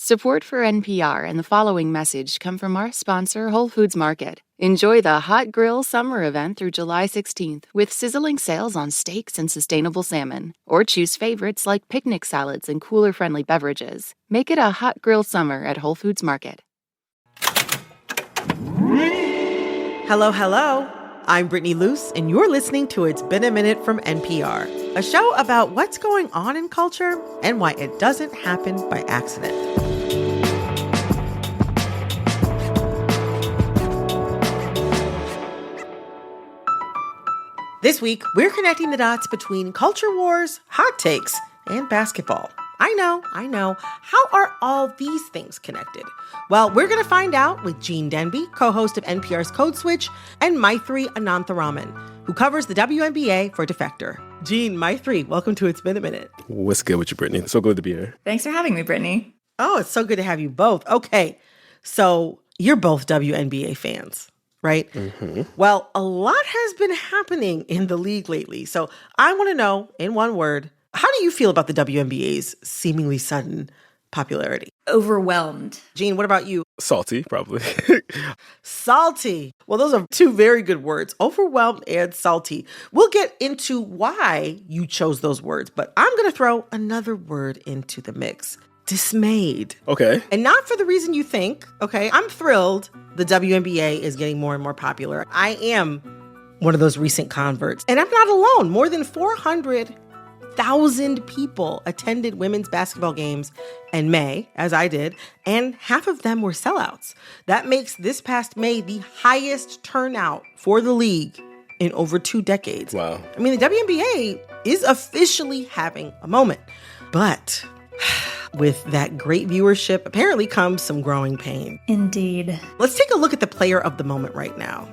Support for NPR and the following message come from our sponsor, Whole Foods Market. Enjoy the Hot Grill Summer event through July 16th with sizzling sales on steaks and sustainable salmon. Or choose favorites like picnic salads and cooler-friendly beverages. Make it a Hot Grill Summer at Whole Foods Market. Hello, hello. I'm Brittany Luce, and you're listening to It's Been a Minute from NPR, a show about what's going on in culture and why it doesn't happen by accident. This week, we're connecting the dots between culture wars, hot takes, and basketball. I know. How are all these things connected? Well, we're going to find out with Gene Denby, co-host of NPR's Code Switch, and Maithri Anantharaman, who covers the WNBA for Defector. Gene, Maithri, welcome to It's Been a Minute. What's good with you, Brittany? So good to be here. Thanks for having me, Brittany. Oh, it's so good to have you both. Okay, so you're both WNBA fans, right? Mm-hmm. Well, a lot has been happening in the league lately. So I want to know, in one word, how do you feel about the WNBA's seemingly sudden popularity? Overwhelmed. Gene, what about you? Salty, probably. Salty. Well, those are two very good words, overwhelmed and salty. We'll get into why you chose those words, but I'm going to throw another word into the mix. Dismayed. Okay. And not for the reason you think, okay? I'm thrilled the WNBA is getting more and more popular. I am one of those recent converts. And I'm not alone. More than 400,000 people attended women's basketball games in May, as I did, and half of them were sellouts. That makes this past May the highest turnout for the league in over 2 decades. Wow. I mean, the WNBA is officially having a moment. But with that great viewership, apparently comes some growing pain. Indeed. Let's take a look at the player of the moment right now.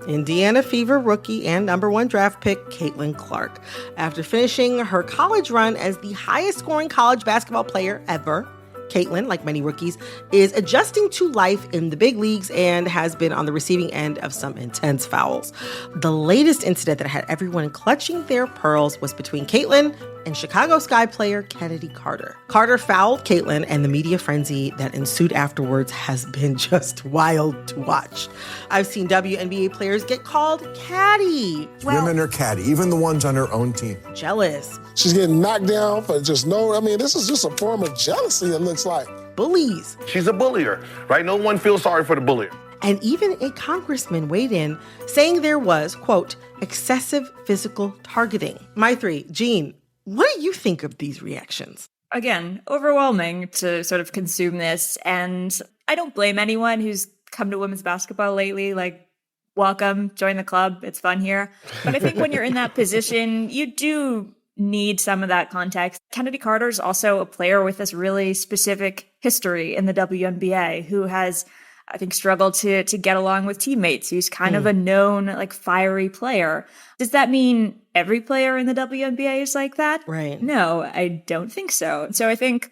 Indiana Fever rookie and #1 draft pick Caitlin Clark. After finishing her college run as the highest scoring college basketball player ever, Caitlin, like many rookies, is adjusting to life in the big leagues and has been on the receiving end of some intense fouls. The latest incident that had everyone clutching their pearls was between Caitlin and Chicago Sky player Kennedy Carter. Carter fouled Caitlin, and the media frenzy that ensued afterwards has been just wild to watch. I've seen WNBA players get called catty. Women are catty, even the ones on her own team. Jealous. She's getting knocked down for just this is just a form of jealousy, it looks like. Bullies. She's a bullier, right? No one feels sorry for the bullier. And even a congressman weighed in, saying there was, quote, excessive physical targeting. Maithri, Gene, what do you think of these reactions? Again, overwhelming to sort of consume this. And I don't blame anyone who's come to women's basketball lately. Like, welcome, join the club. It's fun here. But I think when you're in that position, you do need some of that context. Kennedy Carter is also a player with this really specific history in the WNBA who has, I think, struggled to get along with teammates. He's kind of a known, like, fiery player. Does that mean every player in the WNBA is like that? Right. No, I don't think so. So I think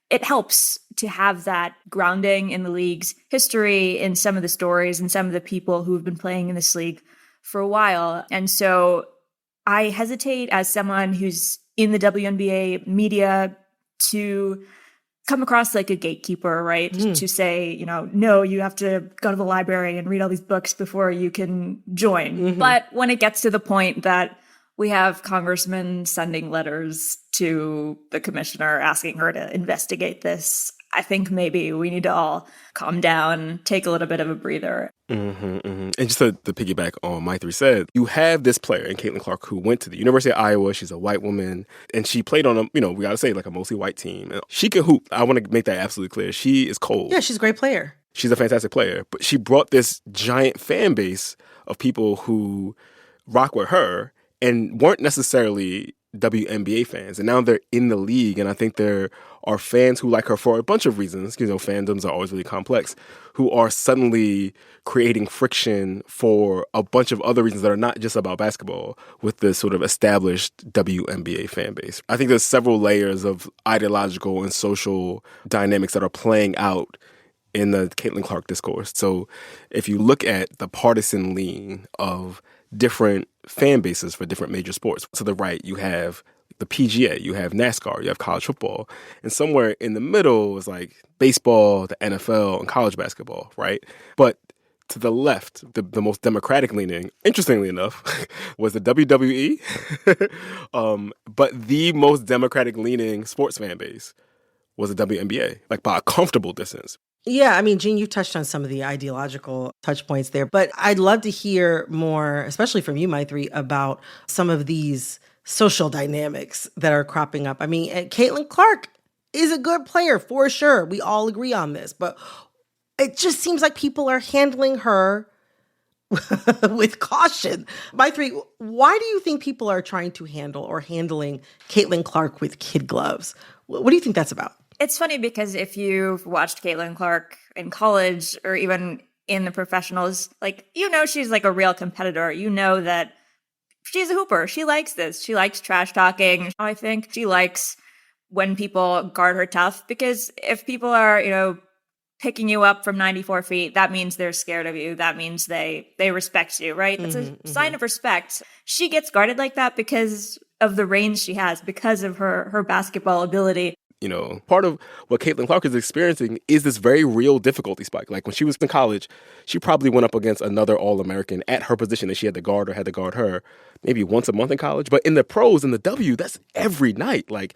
it helps to have that grounding in the league's history, in some of the stories, and some of the people who've been playing in this league for a while. And so I hesitate, as someone who's in the WNBA media, to come across like a gatekeeper, right? To say, no, you have to go to the library and read all these books before you can join. Mm-hmm. But when it gets to the point that we have congressmen sending letters to the commissioner asking her to investigate this, I think maybe we need to all calm down, take a little bit of a breather. Mm-hmm, mm-hmm. And just to piggyback on Maithri said, you have this player in Caitlin Clark who went to the University of Iowa. She's a white woman, and she played on we got to say, like a mostly white team. She can hoop. I want to make that absolutely clear. She is cold. Yeah, she's a great player. She's a fantastic player. But she brought this giant fan base of people who rock with her and weren't necessarily WNBA fans. And now they're in the league, and I think there are fans who like her for a bunch of reasons. Fandoms are always really complex, who are suddenly creating friction for a bunch of other reasons that are not just about basketball with this sort of established WNBA fan base. I think there's several layers of ideological and social dynamics that are playing out in the Caitlin Clark discourse. So if you look at the partisan lean of different fan bases for different major sports, to the right you have the PGA, you have NASCAR, you have college football. And somewhere in the middle is like baseball, the NFL, and college basketball, right? But to the left, the most democratic leaning, interestingly enough, was the WWE. But the most democratic leaning sports fan base was the WNBA, like by a comfortable distance. Yeah, I mean, Gene, you touched on some of the ideological touch points there, but I'd love to hear more, especially from you, Maitri, about some of these social dynamics that are cropping up. I mean, Caitlin Clark is a good player for sure. We all agree on this, but it just seems like people are handling her with caution. Maitri, why do you think people are trying to handling Caitlin Clark with kid gloves? What do you think that's about? It's funny because if you've watched Caitlin Clark in college or even in the professionals, like, you know, she's like a real competitor. You know that she's a hooper. She likes this. She likes trash talking. I think she likes when people guard her tough, because if people are, you know, picking you up from 94 feet, that means they're scared of you. That means they respect you, right? That's a sign of respect. She gets guarded like that because of the range she has, because of her basketball ability. You know, part of what Caitlin Clark is experiencing is this very real difficulty spike. Like when she was in college, she probably went up against another All-American at her position that she had to guard or had to guard her maybe once a month in college. But in the pros, in the W, that's every night. Like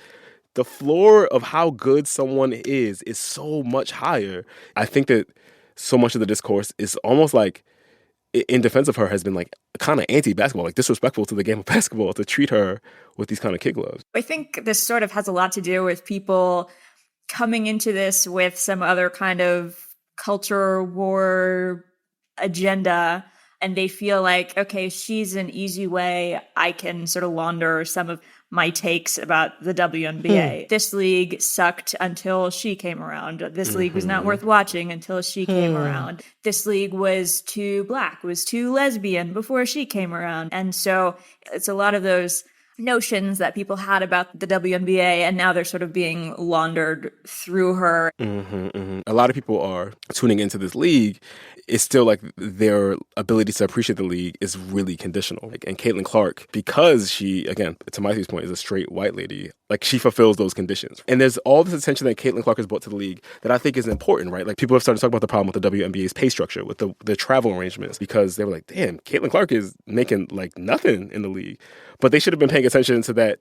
the floor of how good someone is so much higher. I think that so much of the discourse is almost like in defense of her has been like kind of anti-basketball, like disrespectful to the game of basketball to treat her with these kind of kid gloves. I think this sort of has a lot to do with people coming into this with some other kind of culture war agenda, and they feel like, okay, she's an easy way I can sort of launder some of my takes about the WNBA. This league sucked until she came around. This league was not worth watching until she came around. This league was too black, was too lesbian before she came around. And so it's a lot of those notions that people had about the WNBA, and now they're sort of being laundered through her. A lot of people are tuning into this league. It's still like their ability to appreciate the league is really conditional. Like, and Caitlin Clark, because she, again, to Matthew's point, is a straight white lady, like she fulfills those conditions. And there's all this attention that Caitlin Clark has brought to the league that I think is important, right? Like people have started to talk about the problem with the WNBA's pay structure, with the travel arrangements, because they were like, damn, Caitlin Clark is making like nothing in the league. But they should have been paying attention to that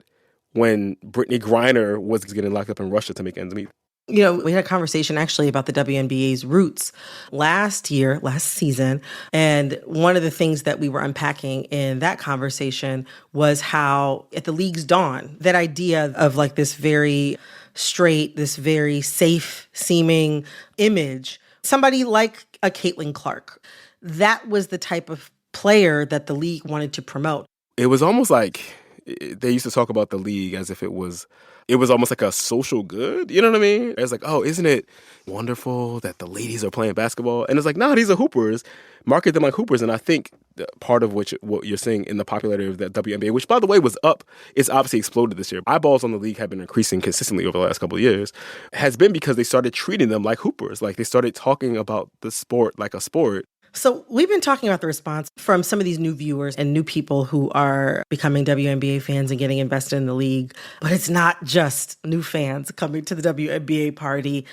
when Brittany Griner was getting locked up in Russia to make ends meet. You know, we had a conversation actually about the WNBA's roots last season. And one of the things that we were unpacking in that conversation was how at the league's dawn, that idea of like this very straight, this very safe seeming image, somebody like a Caitlin Clark, that was the type of player that the league wanted to promote. It was almost like they used to talk about the league as if it was almost like a social good. You know what I mean? It's like, oh, isn't it wonderful that the ladies are playing basketball? And it's like, no, these are hoopers. Market them like hoopers. And I think part of what you're seeing in the popularity of the WNBA, which, by the way, was up, it's obviously exploded this year. Eyeballs on the league have been increasing consistently over the last couple of years, has been because they started treating them like hoopers. Like they started talking about the sport like a sport. So we've been talking about the response from some of these new viewers and new people who are becoming WNBA fans and getting invested in the league. But it's not just new fans coming to the WNBA party.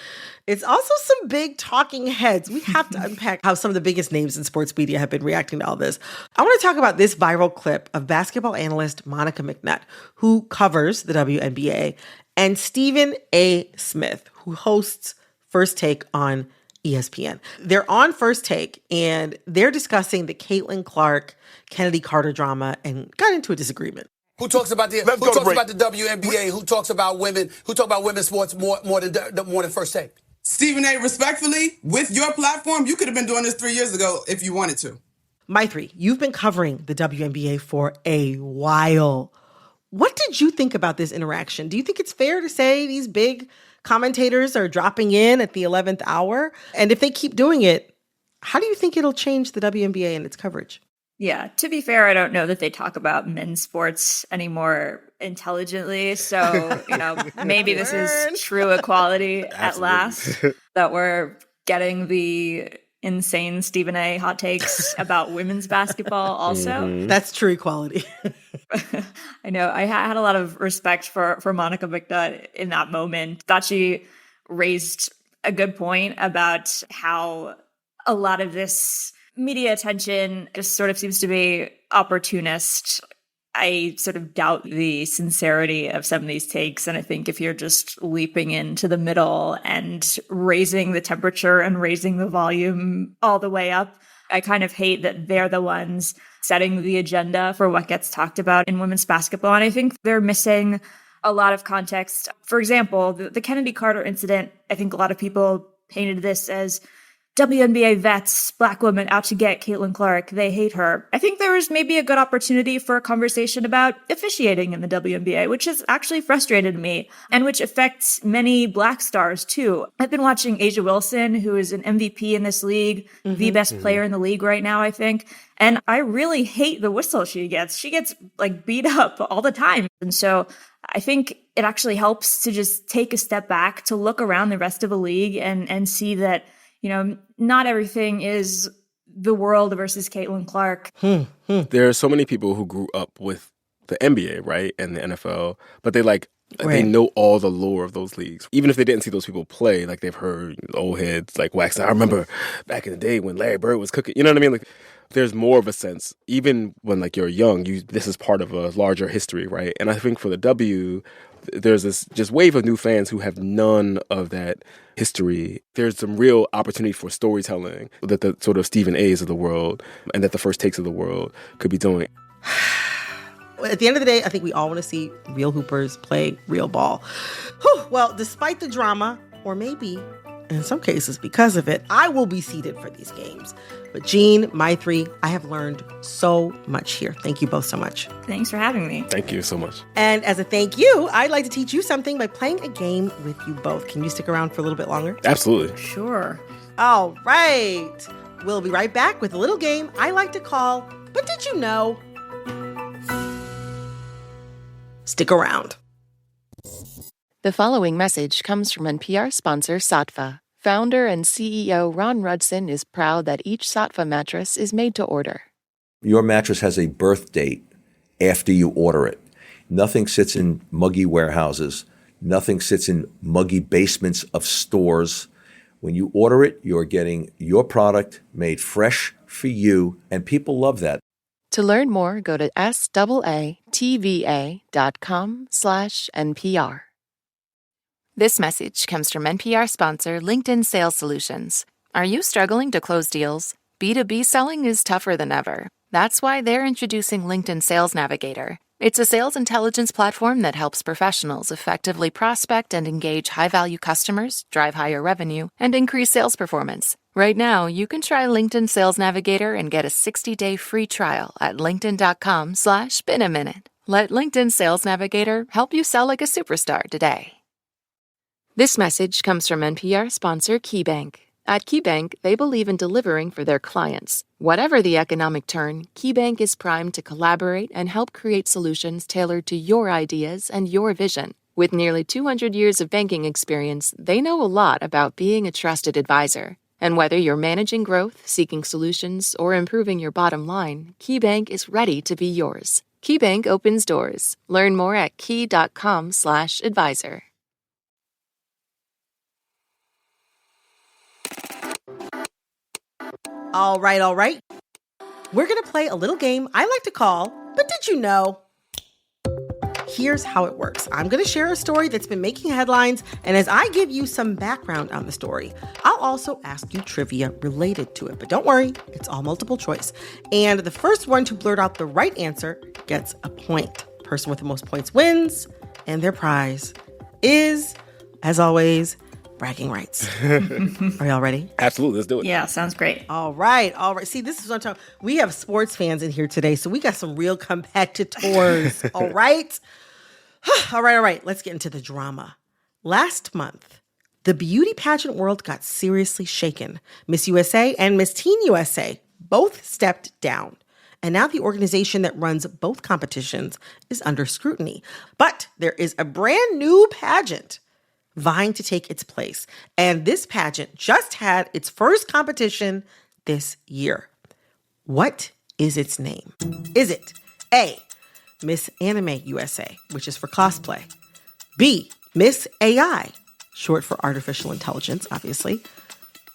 It's also some big talking heads. We have to unpack how some of the biggest names in sports media have been reacting to all this. I want to talk about this viral clip of basketball analyst Monica McNutt, who covers the WNBA, and Stephen A. Smith, who hosts First Take on ESPN. They're on First Take, and they're discussing the Caitlin Clark, Kennedy Carter drama and got into a disagreement. Who talks about the WNBA? Who talks about women? Who talk about women's sports more than First Take? Stephen A., respectfully, with your platform, you could have been doing this 3 years ago if you wanted to. Maitri, you've been covering the WNBA for a while. What did you think about this interaction? Do you think it's fair to say these big commentators are dropping in at the 11th hour? And if they keep doing it, how do you think it'll change the WNBA and its coverage? Yeah, to be fair, I don't know that they talk about men's sports anymore intelligently. So, maybe this is true equality at last, that we're getting the insane Stephen A. hot takes about women's basketball also. That's true equality. I know. I had a lot of respect for Monica McNutt in that moment. Thought she raised a good point about how a lot of this media attention just sort of seems to be opportunist. I sort of doubt the sincerity of some of these takes. And I think if you're just leaping into the middle and raising the temperature and raising the volume all the way up, I kind of hate that they're the ones setting the agenda for what gets talked about in women's basketball. And I think they're missing a lot of context. For example, the Kennedy Carter incident, I think a lot of people painted this as WNBA vets, Black women out to get Caitlin Clark. They hate her. I think there was maybe a good opportunity for a conversation about officiating in the WNBA, which has actually frustrated me and which affects many Black stars too. I've been watching Asia Wilson, who is an MVP in this league, the best player in the league right now, I think. And I really hate the whistle she gets. She gets like beat up all the time. And so I think it actually helps to just take a step back to look around the rest of the league and see that, you know, not everything is the world versus Caitlin Clark. There are so many people who grew up with the NBA, right, and the NFL, but they know all the lore of those leagues. Even if they didn't see those people play, like they've heard old heads like wax. I remember back in the day when Larry Bird was cooking. You know what I mean? Like, there's more of a sense, even when like you're young, this is part of a larger history, right? And I think for the W, there's this just wave of new fans who have none of that history. There's some real opportunity for storytelling that the sort of Stephen A's of the world and that the First Takes of the world could be doing. At the end of the day, I think we all want to see real hoopers play real ball. Whew. Well, despite the drama, or maybe in some cases because of it, I will be seated for these games. But Jean, Maitri, I have learned so much here. Thank you both so much. Thanks for having me. Thank you so much. And as a thank you, I'd like to teach you something by playing a game with you both. Can you stick around for a little bit longer? Absolutely. Sure. All right. We'll be right back with a little game I like to call, But Did You Know? Stick around. The following message comes from NPR sponsor Saatva. Founder and CEO Ron Rudson is proud that each Saatva mattress is made to order. Your mattress has a birth date after you order it. Nothing sits in muggy warehouses. Nothing sits in muggy basements of stores. When you order it, you're getting your product made fresh for you, and people love that. To learn more, go to saatva.com/NPR. This message comes from NPR sponsor LinkedIn Sales Solutions. Are you struggling to close deals? B2B selling is tougher than ever. That's why they're introducing LinkedIn Sales Navigator. It's a sales intelligence platform that helps professionals effectively prospect and engage high-value customers, drive higher revenue, and increase sales performance. Right now, you can try LinkedIn Sales Navigator and get a 60-day free trial at linkedin.com/beenaminute. Let LinkedIn Sales Navigator help you sell like a superstar today. This message comes from NPR sponsor KeyBank. At KeyBank, they believe in delivering for their clients. Whatever the economic turn, KeyBank is primed to collaborate and help create solutions tailored to your ideas and your vision. With nearly 200 years of banking experience, they know a lot about being a trusted advisor. And whether you're managing growth, seeking solutions, or improving your bottom line, KeyBank is ready to be yours. KeyBank opens doors. Learn more at key.com/advisor. All right. We're going to play a little game I like to call, But Did You Know? Here's how it works. I'm going to share a story that's been making headlines, and as I give you some background on the story, I'll also ask you trivia related to it. But don't worry, it's all multiple choice. And the first one to blurt out the right answer gets a point. Person with the most points wins, and their prize is, as always, bragging rights. Are y'all ready? Absolutely. Let's do it. Yeah, sounds great. All right. See, this is what I'm talking about. We have sports fans in here today, so we got some real competitors. All right. All right. Let's get into the drama. Last month, the beauty pageant world got seriously shaken. Miss USA and Miss Teen USA both stepped down. And now the organization that runs both competitions is under scrutiny. But there is a brand new pageant vying to take its place. And this pageant just had its first competition this year. What is its name? Is it A, Miss Anime USA, which is for cosplay? B, Miss AI, short for artificial intelligence, obviously.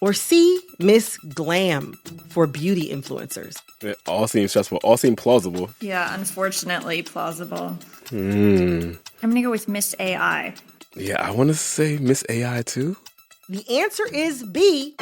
Or C, Miss Glam, for beauty influencers. It all seems stressful. All seem plausible. Yeah, unfortunately plausible. I'm going to go with Miss AI. Yeah, I want to say Miss AI too. The answer is B,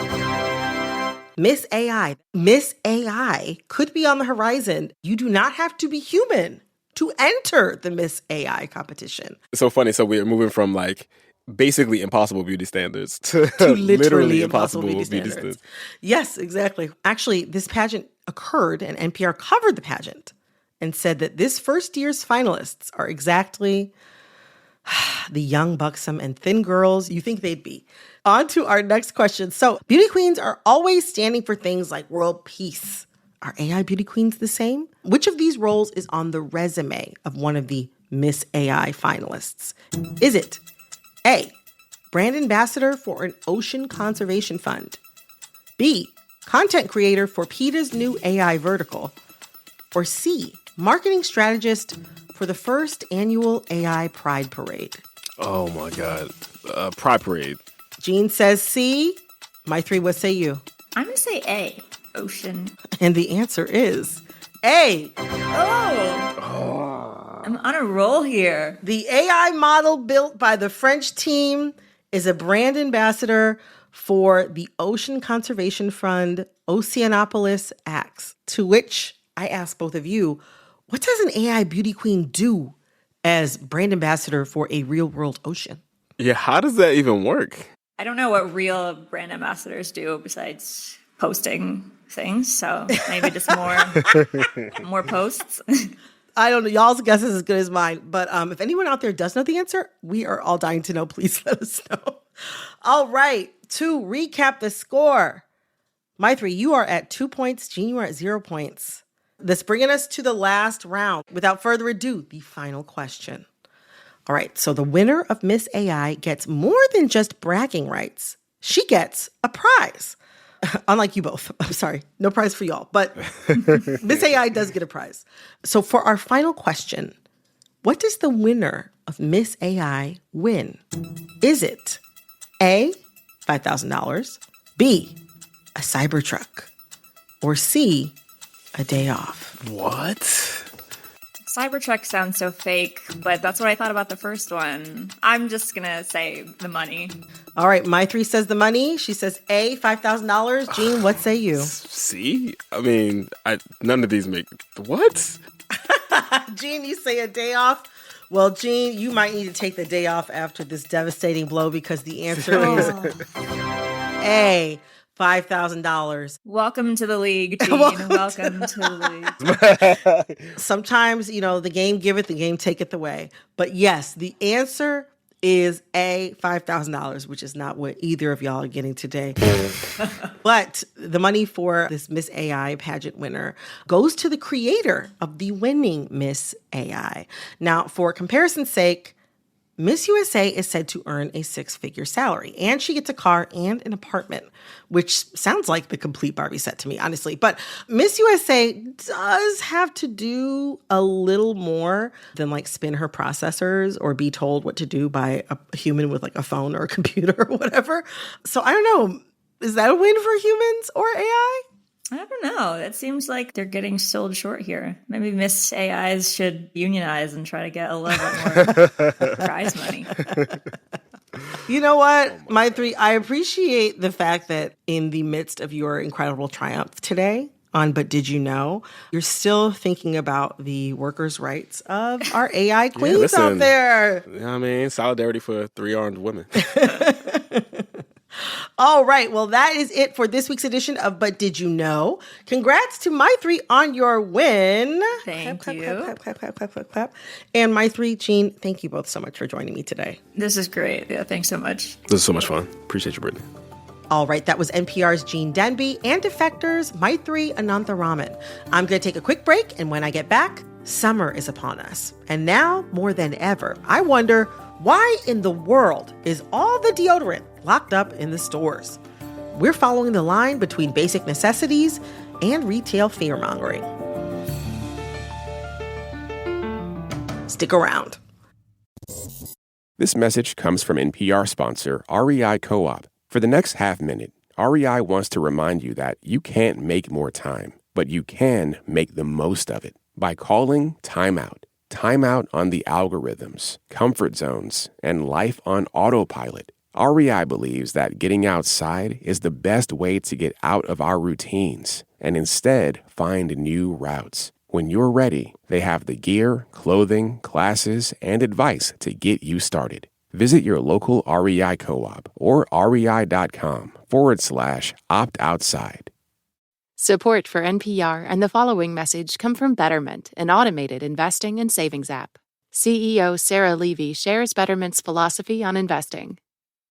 Miss AI. Miss AI could be on the horizon. You do not have to be human to enter the Miss AI competition. It's so funny. So we're moving from like basically impossible beauty standards to literally impossible beauty standards. Yes, exactly. Actually, this pageant occurred and NPR covered the pageant and said that this first year's finalists are exactly the young, buxom, and thin girls you think they'd be. On to our next question. So, beauty queens are always standing for things like world peace. Are AI beauty queens the same? Which of these roles is on the resume of one of the Miss AI finalists? Is it A, brand ambassador for an ocean conservation fund? B, content creator for PETA's new AI vertical? Or C, marketing strategist for the first annual AI Pride Parade? Oh my God. Pride Parade. Jean says C. Maitri, what say you? I'm going to say A, ocean. And the answer is A. Oh. I'm on a roll here. The AI model built by the French team is a brand ambassador for the Ocean Conservation Fund Oceanopolis Acts, to which I ask both of you, what does an AI beauty queen do as brand ambassador for a real-world ocean? Yeah, how does that even work? I don't know what real brand ambassadors do besides posting things, so maybe just more posts. I don't know. Y'all's guess is as good as mine. But if anyone out there does know the answer, we are all dying to know. Please let us know. All right. To recap the score, Maitri, you are at 2 points. Jean, you are at 0 points. That's bringing us to the last round. Without further ado, the final question. All right. So the winner of Miss AI gets more than just bragging rights. She gets a prize. Unlike you both. I'm sorry. No prize for y'all. But Miss AI does get a prize. So for our final question, what does the winner of Miss AI win? Is it A, $5,000, B, a Cybertruck, or C, a day off? What? Cybertruck sounds so fake, but that's what I thought about the first one. I'm just going to say the money. All right, Maitri says the money. She says A, $5,000. Jean, what say you? See? I mean, none of these make... What? Jean, you say a day off? Well, Jean, you might need to take the day off after this devastating blow because the answer is A, $5,000. Welcome to the league, Jean. Welcome to the league. Sometimes, the game giveth, the game taketh away. But yes, the answer is A, $5,000, which is not what either of y'all are getting today. But the money for this Miss AI pageant winner goes to the creator of the winning Miss AI. Now, for comparison's sake, Miss USA is said to earn a 6-figure salary, and she gets a car and an apartment, which sounds like the complete Barbie set to me, honestly. But Miss USA does have to do a little more than like spin her processors or be told what to do by a human with like a phone or a computer or whatever. So I don't know. Is that a win for humans or AI? I don't know. It seems like they're getting sold short here. Maybe Miss AIs should unionize and try to get a little bit more prize money. You know what, Maitri? I appreciate the fact that in the midst of your incredible triumph today on But Did You Know, you're still thinking about the workers' rights of our AI queens out there. You know what I mean? Solidarity for 3-armed women. All right. Well, that is it for this week's edition of But Did You Know? Congrats to Maitri on your win. Thank you. Clap, clap, clap, clap, clap, clap. And Maitri, Jean, thank you both so much for joining me today. This is great. Yeah, thanks so much. This is so much fun. Appreciate you, Brittany. All right, that was NPR's Jean Denby and Defector's Maitri Anantharaman. I'm going to take a quick break, and when I get back, summer is upon us. And now, more than ever, I wonder, Why in the world is all the deodorant locked up in the stores? We're following the line between basic necessities and retail fear-mongering. Stick around. This message comes from NPR sponsor REI Co-op. For the next half minute, REI wants to remind you that you can't make more time, but you can make the most of it by calling timeout. Timeout on the algorithms, comfort zones, and life on autopilot. REI believes that getting outside is the best way to get out of our routines and instead find new routes. When you're ready, they have the gear, clothing, classes, and advice to get you started. Visit your local REI co-op or rei.com/opt-outside. Support for NPR and the following message come from Betterment, an automated investing and savings app. CEO Sarah Levy shares Betterment's philosophy on investing.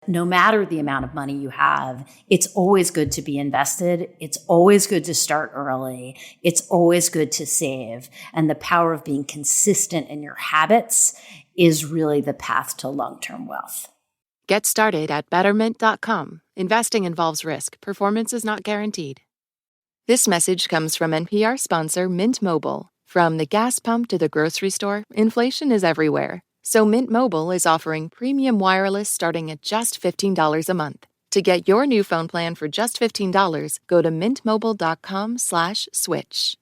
No matter the amount of money you have, it's always good to be invested. It's always good to start early. It's always good to save. And the power of being consistent in your habits is really the path to long-term wealth. Get started at Betterment.com. Investing involves risk. Performance is not guaranteed. This message comes from NPR sponsor Mint Mobile. From the gas pump to the grocery store, inflation is everywhere. So Mint Mobile is offering premium wireless starting at just $15 a month. To get your new phone plan for just $15, go to mintmobile.com/switch.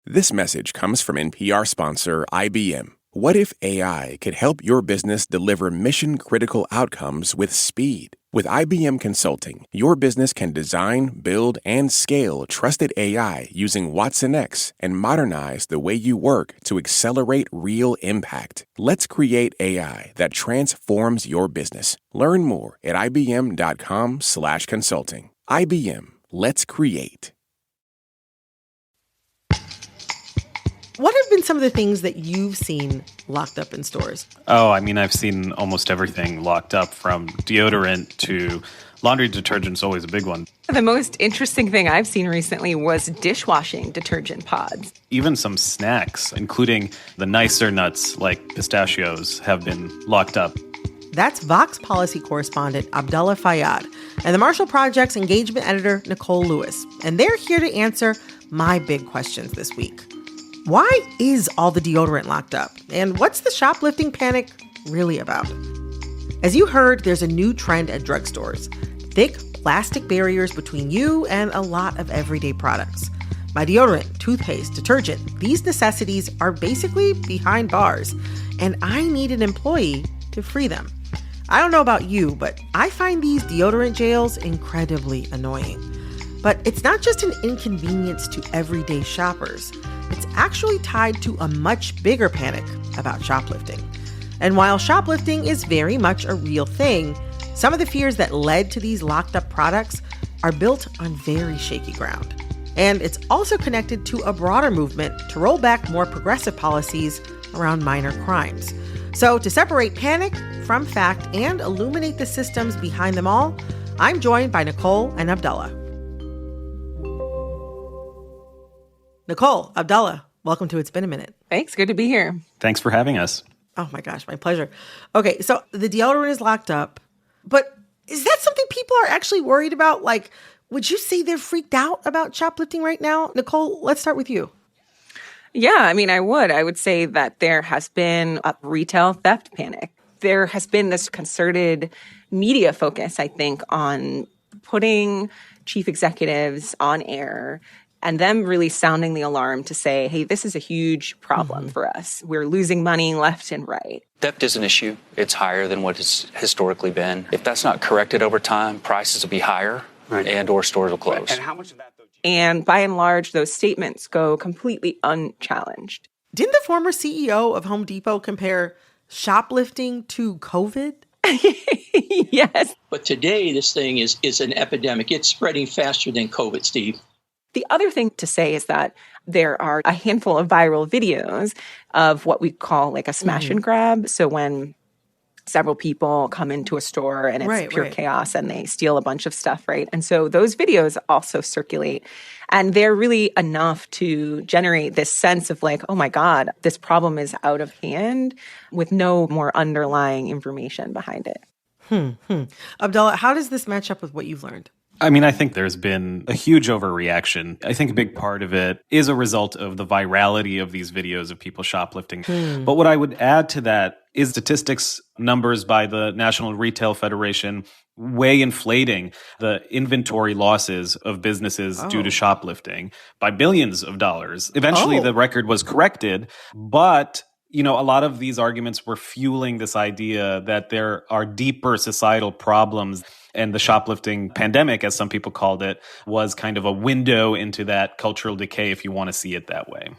This message comes from NPR sponsor IBM. What if AI could help your business deliver mission-critical outcomes with speed? With IBM Consulting, your business can design, build, and scale trusted AI using watsonx and modernize the way you work to accelerate real impact. Let's create AI that transforms your business. Learn more at ibm.com/consulting. IBM, let's create. What have been some of the things that you've seen locked up in stores? Oh, I mean, I've seen almost everything locked up, from deodorant to laundry detergent's always a big one. The most interesting thing I've seen recently was dishwashing detergent pods. Even some snacks, including the nicer nuts like pistachios, have been locked up. That's Vox policy correspondent Abdullah Fayyad and the Marshall Project's engagement editor Nicole Lewis. And they're here to answer my big questions this week. Why is all the deodorant locked up? And what's the shoplifting panic really about? As you heard, there's a new trend at drugstores: thick plastic barriers between you and a lot of everyday products. My deodorant, toothpaste, detergent, these necessities are basically behind bars, and I need an employee to free them. I don't know about you, but I find these deodorant jails incredibly annoying. But it's not just an inconvenience to everyday shoppers. It's actually tied to a much bigger panic about shoplifting. And while shoplifting is very much a real thing, some of the fears that led to these locked up products are built on very shaky ground. And it's also connected to a broader movement to roll back more progressive policies around minor crimes. So to separate panic from fact and illuminate the systems behind them all, I'm joined by Nicole and Abdullah. Nicole, Abdullah, welcome to It's Been a Minute. Thanks. Good to be here. Thanks for having us. Oh my gosh, my pleasure. Okay, so the deodorant is locked up, but is that something people are actually worried about? Like, would you say they're freaked out about shoplifting right now? Nicole, let's start with you. Yeah, I mean, I would say that there has been a retail theft panic. There has been this concerted media focus, I think, on putting chief executives on air and them really sounding the alarm to say, hey, this is a huge problem for us. We're losing money left and right. Theft is an issue. It's higher than what it's historically been. If that's not corrected over time, prices will be higher and or stores will close. And how much of that, though? And by and large, those statements go completely unchallenged. Didn't the former CEO of Home Depot compare shoplifting to COVID? Yes. But today, this thing is an epidemic. It's spreading faster than COVID, Steve. The other thing to say is that there are a handful of viral videos of what we call like a smash and grab. So when several people come into a store and it's pure chaos and they steal a bunch of stuff, right? And so those videos also circulate. And they're really enough to generate this sense of like, oh my God, this problem is out of hand with no more underlying information behind it. Abdullah, how does this match up with what you've learned? I mean, I think there's been a huge overreaction. I think a big part of it is a result of the virality of these videos of people shoplifting. But what I would add to that is statistics numbers by the National Retail Federation way inflating the inventory losses of businesses due to shoplifting by billions of dollars. Eventually, the record was corrected, but a lot of these arguments were fueling this idea that there are deeper societal problems. And the shoplifting pandemic, as some people called it, was kind of a window into that cultural decay, if you want to see it that way.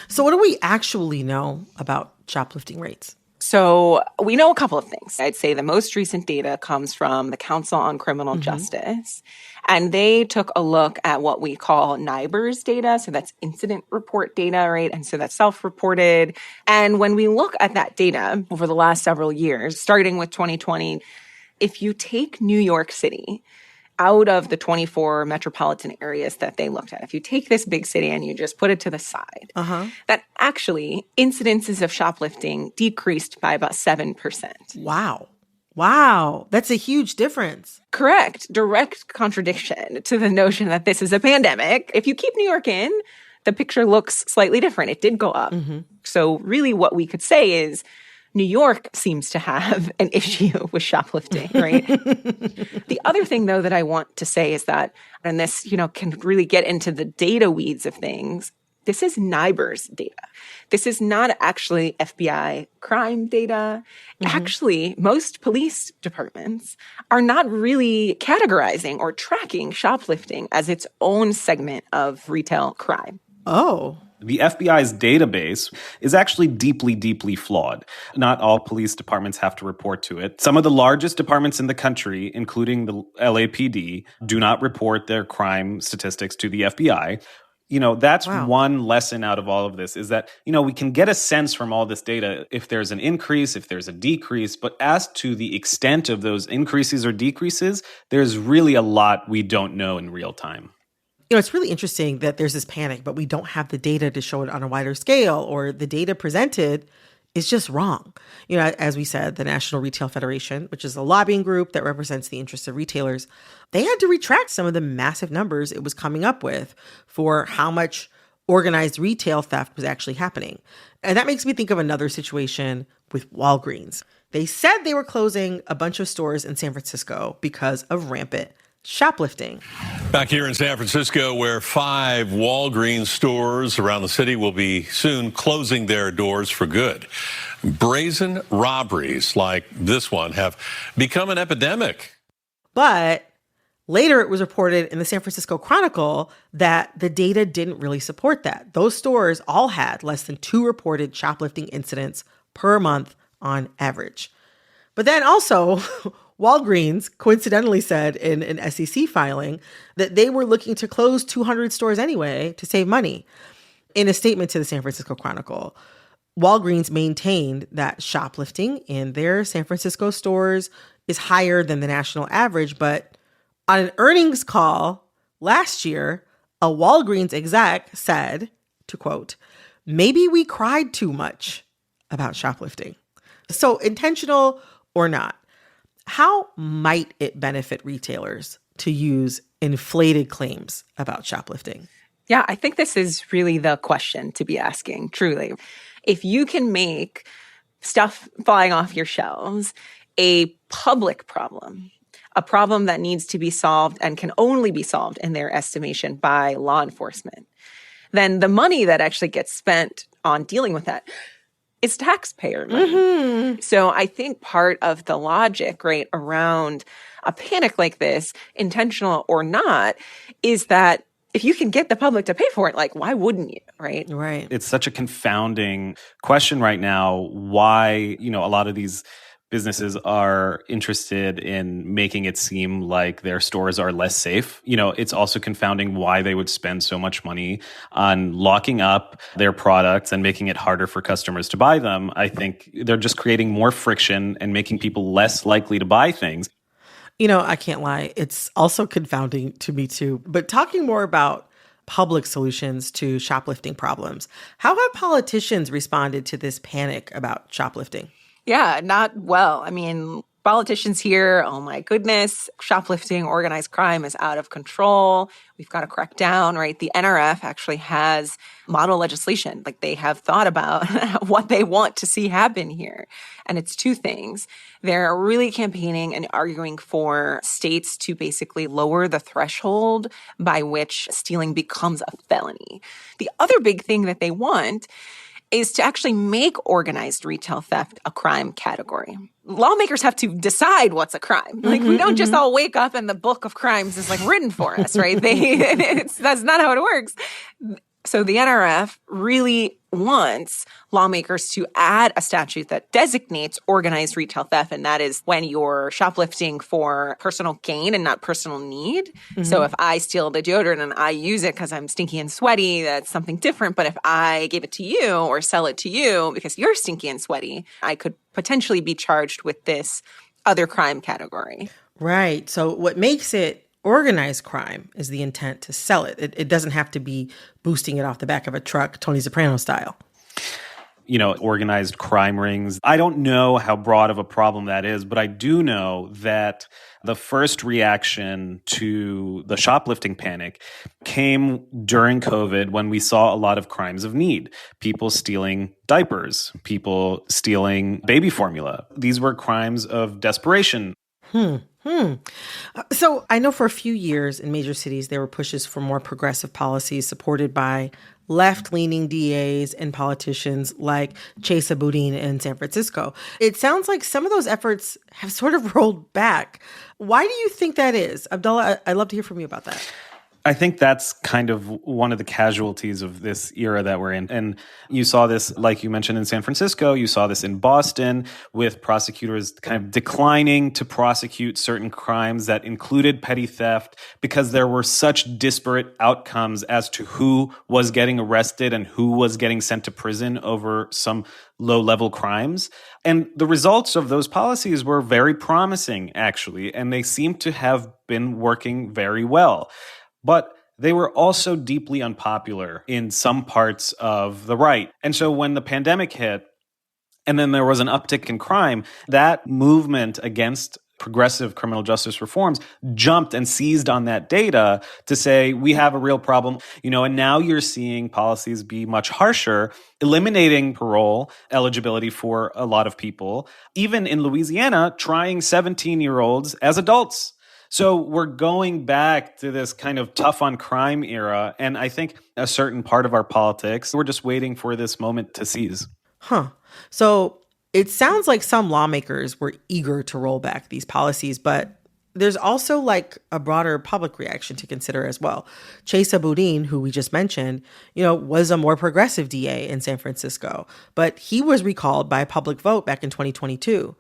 So what do we actually know about shoplifting rates? So we know a couple of things. I'd say the most recent data comes from the Council on Criminal Justice. And they took a look at what we call NIBRS data. So that's incident report data, right? And so that's self-reported. And when we look at that data over the last several years, starting with 2020, if you take New York City out of the 24 metropolitan areas that they looked at, if you take this big city and you just put it to the side, that actually incidences of shoplifting decreased by about 7%. Wow. That's a huge difference. Correct. Direct contradiction to the notion that this is a pandemic. If you keep New York in, the picture looks slightly different. It did go up. So really what we could say is New York seems to have an issue with shoplifting, right? The other thing, though, that I want to say is that, and this, can really get into the data weeds of things, this is NIBRS data. This is not actually FBI crime data. Actually, most police departments are not really categorizing or tracking shoplifting as its own segment of retail crime. The FBI's database is actually deeply, deeply flawed. Not all police departments have to report to it. Some of the largest departments in the country, including the LAPD, do not report their crime statistics to the FBI. That's one lesson out of all of this is that, we can get a sense from all this data if there's an increase, if there's a decrease. But as to the extent of those increases or decreases, there's really a lot we don't know in real time. It's really interesting that there's this panic, but we don't have the data to show it on a wider scale, or the data presented is just wrong. As we said, the National Retail Federation, which is a lobbying group that represents the interests of retailers, they had to retract some of the massive numbers it was coming up with for how much organized retail theft was actually happening. And that makes me think of another situation with Walgreens. They said they were closing a bunch of stores in San Francisco because of rampant shoplifting. Back here in San Francisco, where 5 Walgreens stores around the city will be soon closing their doors for good. Brazen robberies like this one have become an epidemic. But later it was reported in the San Francisco Chronicle that the data didn't really support that. Those stores all had less than 2 reported shoplifting incidents per month on average. But then also, Walgreens coincidentally said in an SEC filing that they were looking to close 200 stores anyway to save money. In a statement to the San Francisco Chronicle, Walgreens maintained that shoplifting in their San Francisco stores is higher than the national average. But on an earnings call last year, a Walgreens exec said, to quote, "Maybe we cried too much about shoplifting." So intentional or not, how might it benefit retailers to use inflated claims about shoplifting? Yeah, I think this is really the question to be asking, truly. If you can make stuff flying off your shelves a public problem, a problem that needs to be solved and can only be solved, in their estimation, by law enforcement, then the money that actually gets spent on dealing with that is taxpayer money. So I think part of the logic, right, around a panic like this, intentional or not, is that if you can get the public to pay for it, like, why wouldn't you, right? Right. It's such a confounding question right now why, a lot of these businesses are interested in making it seem like their stores are less safe. It's also confounding why they would spend so much money on locking up their products and making it harder for customers to buy them. I think they're just creating more friction and making people less likely to buy things. I can't lie. It's also confounding to me too. But talking more about public solutions to shoplifting problems, how have politicians responded to this panic about shoplifting? Yeah, not well. I mean, politicians here, oh my goodness, shoplifting, organized crime is out of control. We've got to crack down, right? The NRF actually has model legislation. Like, they have thought about what they want to see happen here. And it's two things. They're really campaigning and arguing for states to basically lower the threshold by which stealing becomes a felony. The other big thing that they want is to actually make organized retail theft a crime category. Lawmakers have to decide what's a crime. Like, we don't just all wake up and the book of crimes is written for us, right? That's not how it works. So the NRF really wants lawmakers to add a statute that designates organized retail theft, and that is when you're shoplifting for personal gain and not personal need. Mm-hmm. So if I steal the deodorant and I use it because I'm stinky and sweaty, that's something different. But if I give it to you or sell it to you because you're stinky and sweaty, I could potentially be charged with this other crime category. Right. So what makes it organized crime is the intent to sell it. It doesn't have to be boosting it off the back of a truck, Tony Soprano style. Organized crime rings. I don't know how broad of a problem that is, but I do know that the first reaction to the shoplifting panic came during COVID when we saw a lot of crimes of need. People stealing diapers, people stealing baby formula. These were crimes of desperation. So I know for a few years in major cities, there were pushes for more progressive policies supported by left-leaning DAs and politicians like Chesa Boudin in San Francisco. It sounds like some of those efforts have sort of rolled back. Why do you think that is? Abdullah, I'd love to hear from you about that. I think that's kind of one of the casualties of this era that we're in. And you saw this, like you mentioned, in San Francisco. You saw this in Boston with prosecutors kind of declining to prosecute certain crimes that included petty theft because there were such disparate outcomes as to who was getting arrested and who was getting sent to prison over some low-level crimes. And the results of those policies were very promising, actually, and they seem to have been working very well. But they were also deeply unpopular in some parts of the right. And so when the pandemic hit, and then there was an uptick in crime, that movement against progressive criminal justice reforms jumped and seized on that data to say, we have a real problem. And now you're seeing policies be much harsher, eliminating parole eligibility for a lot of people, even in Louisiana, trying 17-year-olds as adults. So we're going back to this kind of tough on crime era. And I think a certain part of our politics, we're just waiting for this moment to seize. So it sounds like some lawmakers were eager to roll back these policies, but there's also a broader public reaction to consider as well. Chesa Boudin, who we just mentioned, was a more progressive DA in San Francisco, but he was recalled by a public vote back in 2022.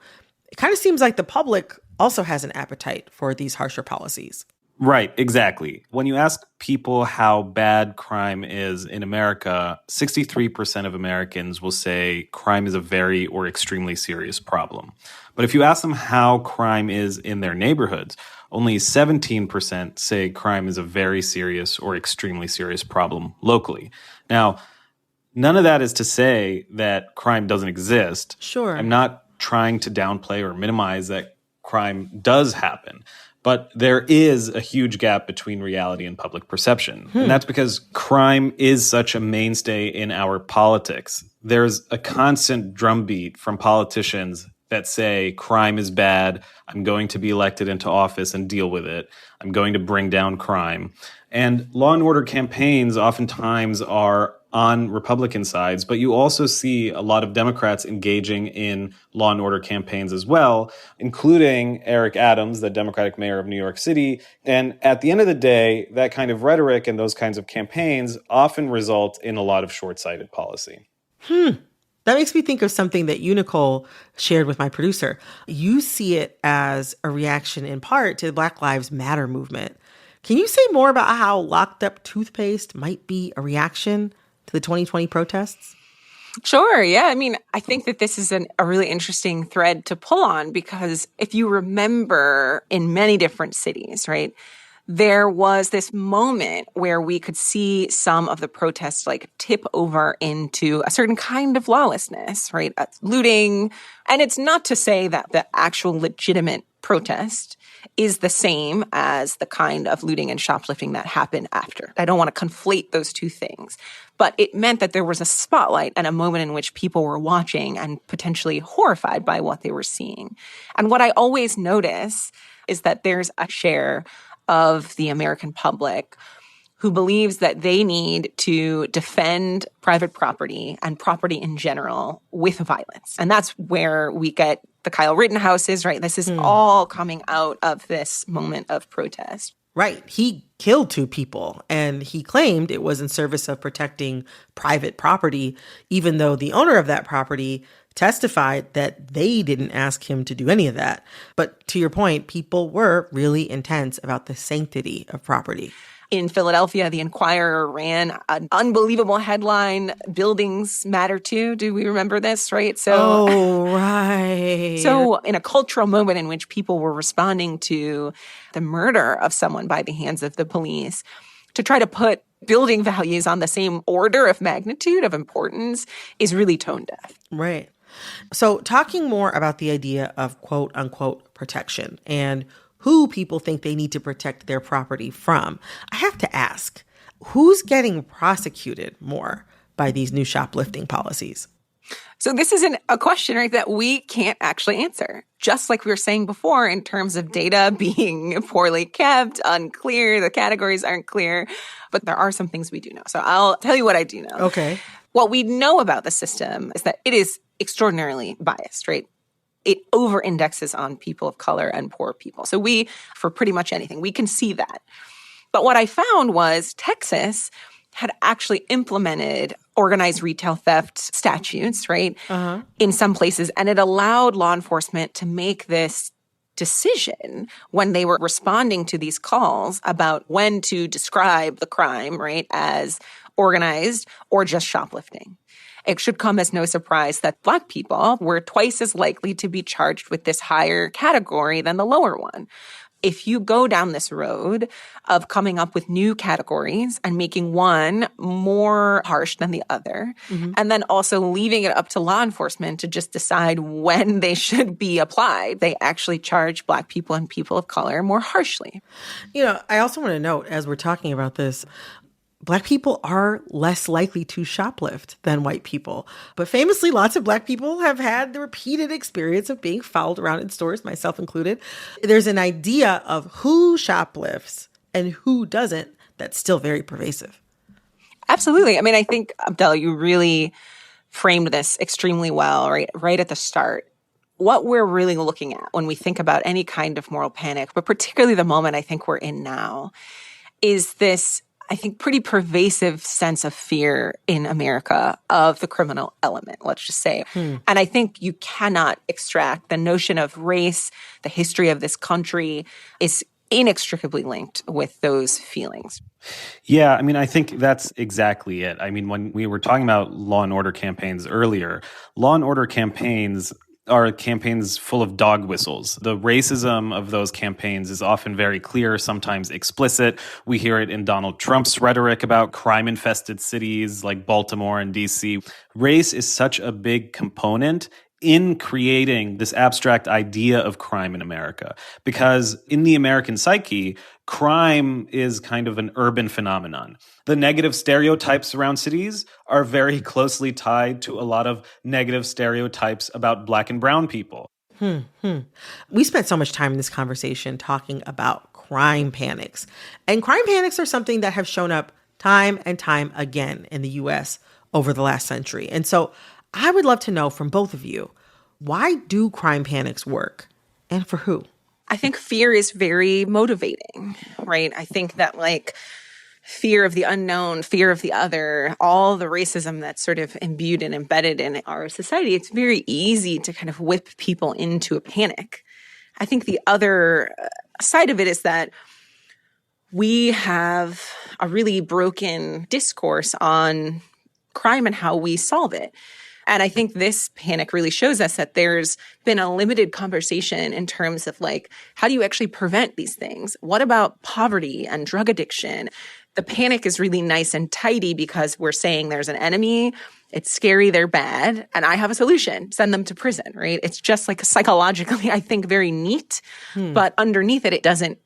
It kind of seems like the public also has an appetite for these harsher policies. Right, exactly. When you ask people how bad crime is in America, 63% of Americans will say crime is a very or extremely serious problem. But if you ask them how crime is in their neighborhoods, only 17% say crime is a very serious or extremely serious problem locally. Now, none of that is to say that crime doesn't exist. Sure. I'm not trying to downplay or minimize that crime does happen. But there is a huge gap between reality and public perception. And that's because crime is such a mainstay in our politics. There's a constant drumbeat from politicians that say crime is bad. I'm going to be elected into office and deal with it. I'm going to bring down crime. And law and order campaigns oftentimes are on Republican sides, but you also see a lot of Democrats engaging in law and order campaigns as well, including Eric Adams, the Democratic mayor of New York City. And at the end of the day, that kind of rhetoric and those kinds of campaigns often result in a lot of short-sighted policy. That makes me think of something that you, Nicole, shared with my producer. You see it as a reaction in part to the Black Lives Matter movement. Can you say more about how locked up toothpaste might be a reaction to the 2020 protests? Sure. Yeah. I mean, I think that this is a really interesting thread to pull on because if you remember in many different cities, right, there was this moment where we could see some of the protests like tip over into a certain kind of lawlessness, right? Looting. And it's not to say that the actual legitimate protest is the same as the kind of looting and shoplifting that happened after. I don't want to conflate those two things. But it meant that there was a spotlight and a moment in which people were watching and potentially horrified by what they were seeing. And what I always notice is that there's a share of the American public who believes that they need to defend private property and property in general with violence. And that's where we get the Kyle Rittenhouses, right? This is all coming out of this moment of protest. Right. He killed 2 people, and he claimed it was in service of protecting private property, even though the owner of that property testified that they didn't ask him to do any of that. But to your point, people were really intense about the sanctity of property. In Philadelphia, the Inquirer ran an unbelievable headline, "Buildings Matter Too." Do we remember this, right? Right. So in a cultural moment in which people were responding to the murder of someone by the hands of the police, to try to put building values on the same order of magnitude of importance is really tone deaf. Right. So talking more about the idea of quote unquote protection and who people think they need to protect their property from, I have to ask, who's getting prosecuted more by these new shoplifting policies? So this isn't a question, right, that we can't actually answer. Just like we were saying before, in terms of data being poorly kept, unclear, the categories aren't clear, but there are some things we do know. So I'll tell you what I do know. Okay. What we know about the system is that it is extraordinarily biased, right? It over-indexes on people of color and poor people. So for pretty much anything, we can see that. But what I found was Texas had actually implemented organized retail theft statutes, right, in some places. And it allowed law enforcement to make this decision when they were responding to these calls about when to describe the crime, right, as organized or just shoplifting. It should come as no surprise that Black people were twice as likely to be charged with this higher category than the lower one. If you go down this road of coming up with new categories and making one more harsh than the other, and then also leaving it up to law enforcement to just decide when they should be applied, they actually charge Black people and people of color more harshly. You know, I also want to note, as we're talking about this, Black people are less likely to shoplift than white people. But famously, lots of Black people have had the repeated experience of being fouled around in stores, myself included. There's an idea of who shoplifts and who doesn't that's still very pervasive. Absolutely. I mean, I think, Abdel, you really framed this extremely well, right at the start. What we're really looking at when we think about any kind of moral panic, but particularly the moment I think we're in now, is this, I think, pretty pervasive sense of fear in America of the criminal element, let's just say. And I think you cannot extract the notion of race, the history of this country is inextricably linked with those feelings. Yeah, I mean, I think that's exactly it. I mean, when we were talking about law and order campaigns earlier, law and order campaigns are campaigns full of dog whistles. The racism of those campaigns is often very clear, sometimes explicit. We hear it in Donald Trump's rhetoric about crime-infested cities like Baltimore and D.C. Race is such a big component in creating this abstract idea of crime in America. Because in the American psyche, crime is kind of an urban phenomenon. The negative stereotypes around cities are very closely tied to a lot of negative stereotypes about Black and brown people. We spent so much time in this conversation talking about crime panics. And crime panics are something that have shown up time and time again in the U.S. over the last century. And so I would love to know from both of you, why do crime panics work and for who? I think fear is very motivating, right? I think that fear of the unknown, fear of the other, all the racism that's sort of imbued and embedded in our society, it's very easy to kind of whip people into a panic. I think the other side of it is that we have a really broken discourse on crime and how we solve it. And I think this panic really shows us that there's been a limited conversation in terms of like, how do you actually prevent these things? What about poverty and drug addiction? The panic is really nice and tidy because we're saying there's an enemy, it's scary, they're bad, and I have a solution. Send them to prison, right? It's just like psychologically, I think, very neat. But underneath it, it doesn't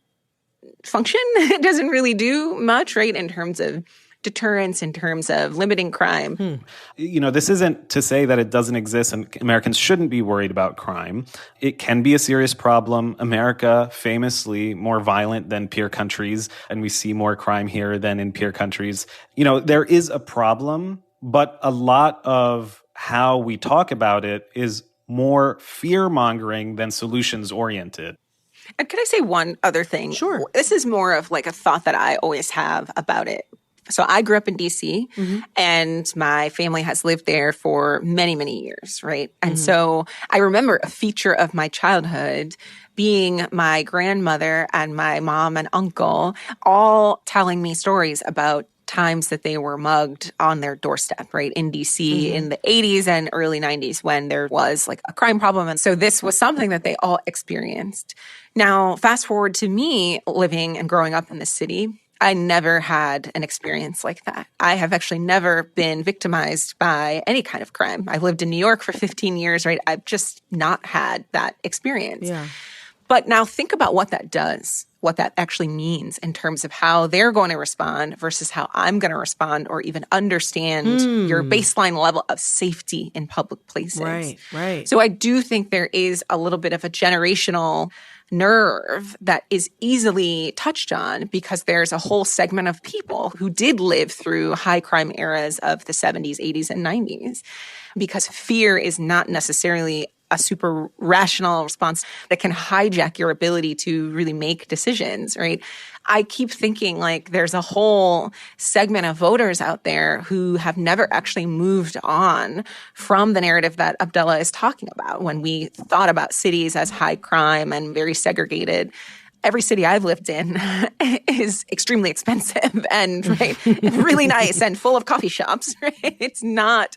function. It doesn't really do much, right, in terms of deterrence, in terms of limiting crime. You know, this isn't to say that it doesn't exist and Americans shouldn't be worried about crime. It can be a serious problem. America, famously more violent than peer countries, and we see more crime here than in peer countries. You know, there is a problem, but a lot of how we talk about it is more fear-mongering than solutions-oriented. And could I say one other thing? Sure. This is more of like a thought that I always have about it. So I grew up in D.C. and my family has lived there for many, many years, right? And so I remember a feature of my childhood being my grandmother and my mom and uncle all telling me stories about times that they were mugged on their doorstep, right, in D.C. in the 80s and early 90s when there was like a crime problem. And so this was something that they all experienced. Now, fast forward to me living and growing up in the city, I never had an experience like that. I have actually never been victimized by any kind of crime. I lived in New York for 15 years, right? I've just not had that experience. Yeah. But now think about what that does, what that actually means in terms of how they're going to respond versus how I'm going to respond or even understand your baseline level of safety in public places. Right. So I do think there is a little bit of a generational nerve that is easily touched on because there's a whole segment of people who did live through high crime eras of the 70s, 80s, and 90s because fear is not necessarily a super rational response that can hijack your ability to really make decisions, right? I keep thinking like there's a whole segment of voters out there who have never actually moved on from the narrative that Abdullah is talking about. When we thought about cities as high crime and very segregated, every city I've lived in is extremely expensive and really nice and full of coffee shops, right? It's not,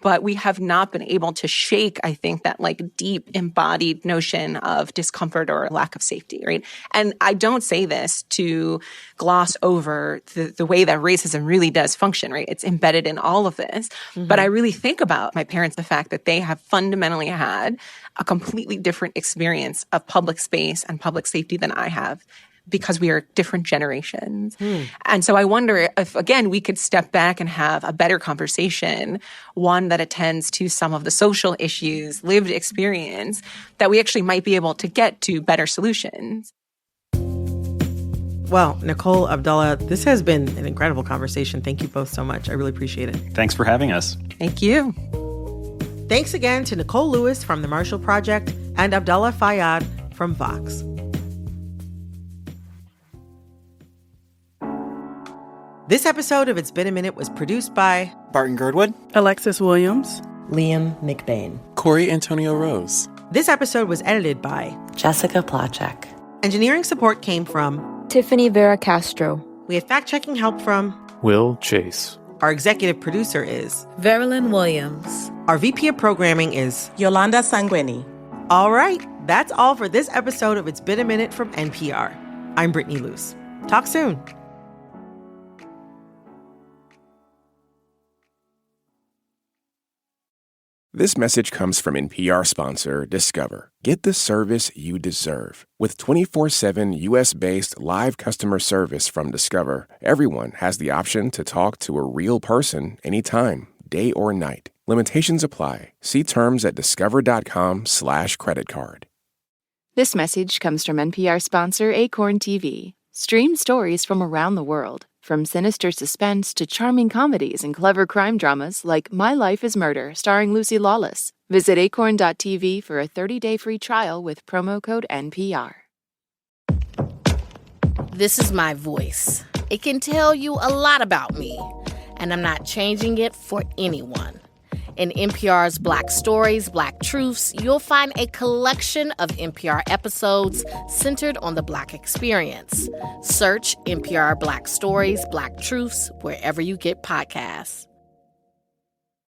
but we have not been able to shake, I think, that like deep embodied notion of discomfort or lack of safety, right? And I don't say this to gloss over the way that racism really does function, right? It's embedded in all of this. But I really think about my parents, the fact that they have fundamentally had a completely different experience of public space and public safety than I have because we are different generations. And so I wonder if, again, we could step back and have a better conversation, one that attends to some of the social issues, lived experience, that we actually might be able to get to better solutions. Well, Nicole, Abdullah, this has been an incredible conversation. Thank you both so much. I really appreciate it. Thanks for having us. Thank you. Thanks again to Nicole Lewis from the Marshall Project and Abdullah Fayyad from Vox. This episode of It's Been a Minute was produced by Barton Girdwood, Alexis Williams, Liam McBain, Corey Antonio Rose. This episode was edited by Jessica Placzek. Engineering support came from Tiffany Vera Castro. We had fact-checking help from Will Chase. Our executive producer is Verilyn Williams. Our VP of programming is Yolanda Sanguini. All right, that's all for this episode of It's Been a Minute from NPR. I'm Brittany Luce. Talk soon. This message comes from NPR sponsor Discover. Get the service you deserve. With 24/7 U.S.-based live customer service from Discover, everyone has the option to talk to a real person anytime, day or night. Limitations apply. See terms at discover.com/creditcard. This message comes from NPR sponsor Acorn TV. Stream stories from around the world, from sinister suspense to charming comedies and clever crime dramas like My Life is Murder, starring Lucy Lawless. Visit acorn.tv for a 30-day free trial with promo code NPR. This is my voice. It can tell you a lot about me, and I'm not changing it for anyone. In NPR's Black Stories, Black Truths, you'll find a collection of NPR episodes centered on the Black experience. Search NPR Black Stories, Black Truths wherever you get podcasts.